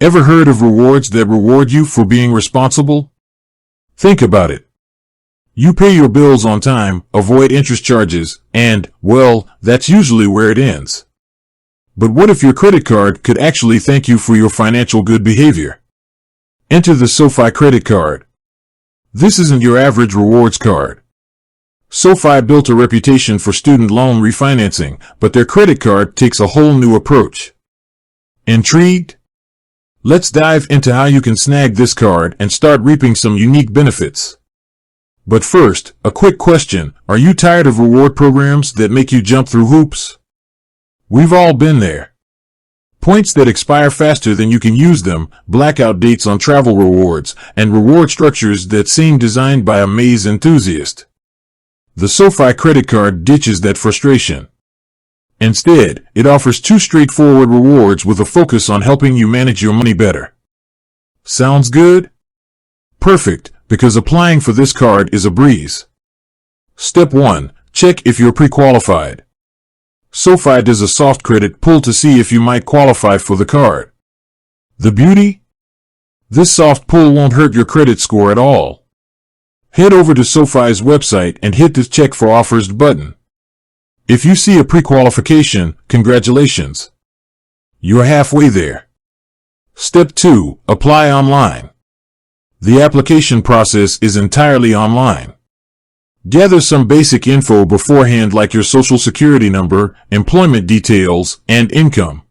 Ever heard of rewards that reward you for being responsible? Think about it. You pay your bills on time, avoid interest charges, and, well, that's usually where it ends. But what if your credit card could actually thank you for your financial good behavior? Enter the Sofi credit card. This isn't your average rewards card. Sofi built a reputation for student loan refinancing, but their credit card takes a whole new approach. Intrigued? Let's dive into how you can snag this card and start reaping some unique benefits. But first, a quick question. Are you tired of reward programs that make you jump through hoops? We've all been there. Points that expire faster than you can use them, blackout dates on travel rewards, and reward structures that seem designed by a maze enthusiast. The Sofi credit card ditches that frustration. Instead, it offers two straightforward rewards with a focus on helping you manage your money better. Sounds good? Perfect, because applying for this card is a breeze. Step 1. Check if you're pre-qualified. Sofi does a soft credit pull to see if you might qualify for the card. The beauty? This soft pull won't hurt your credit score at all. Head over to Sofi's website and hit the Check for Offers button. If you see a pre-qualification, congratulations. You're halfway there. Step 2. Apply online. The application process is entirely online. Gather some basic info beforehand like your social security number, employment details, and income.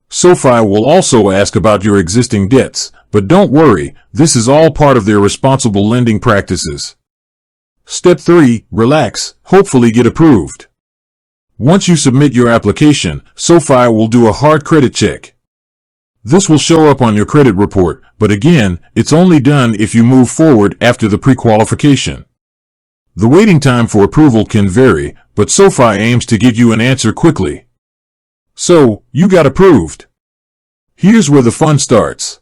Sofi will also ask about your existing debts, but don't worry, this is all part of their responsible lending practices. Step 3. Relax, hopefully get approved. Once you submit your application, Sofi will do a hard credit check. This will show up on your credit report, but again, it's only done if you move forward after the pre-qualification. The waiting time for approval can vary, but Sofi aims to get you an answer quickly. So, you got approved. Here's where the fun starts.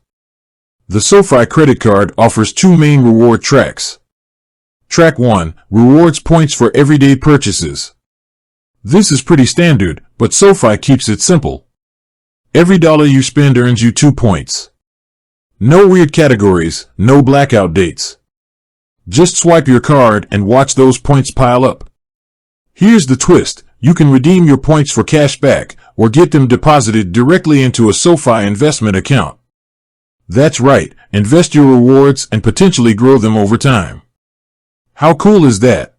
The Sofi credit card offers two main reward tracks. Track 1, rewards points for everyday purchases. This is pretty standard, but Sofi keeps it simple. Every dollar you spend earns you 2 points. No weird categories, no blackout dates. Just swipe your card and watch those points pile up. Here's the twist. You can redeem your points for cash back or get them deposited directly into a Sofi investment account. That's right, invest your rewards and potentially grow them over time. How cool is that?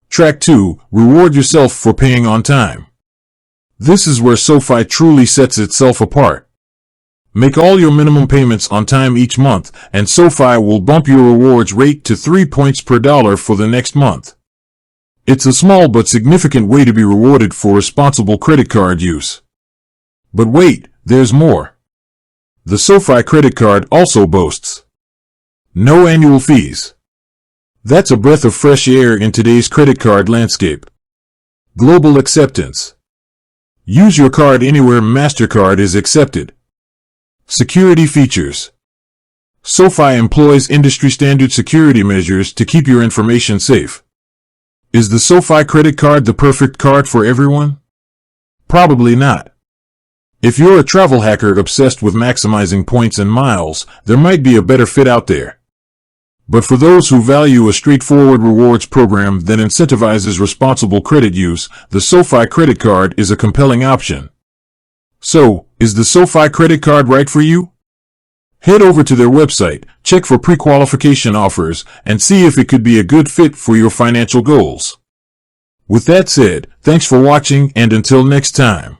Track 2, reward yourself for paying on time. This is where Sofi truly sets itself apart. Make all your minimum payments on time each month, and Sofi will bump your rewards rate to 3 points per dollar for the next month. It's a small but significant way to be rewarded for responsible credit card use. But wait, there's more. The Sofi credit card also boasts no annual fees. That's a breath of fresh air in today's credit card landscape. Global acceptance. Use your card anywhere MasterCard is accepted. Security features. Sofi employs industry-standard security measures to keep your information safe. Is the Sofi credit card the perfect card for everyone? Probably not. If you're a travel hacker obsessed with maximizing points and miles, there might be a better fit out there. But for those who value a straightforward rewards program that incentivizes responsible credit use, the Sofi credit card is a compelling option. So, is the Sofi credit card right for you? Head over to their website, check for pre-qualification offers, and see if it could be a good fit for your financial goals. With that said, thanks for watching, and until next time.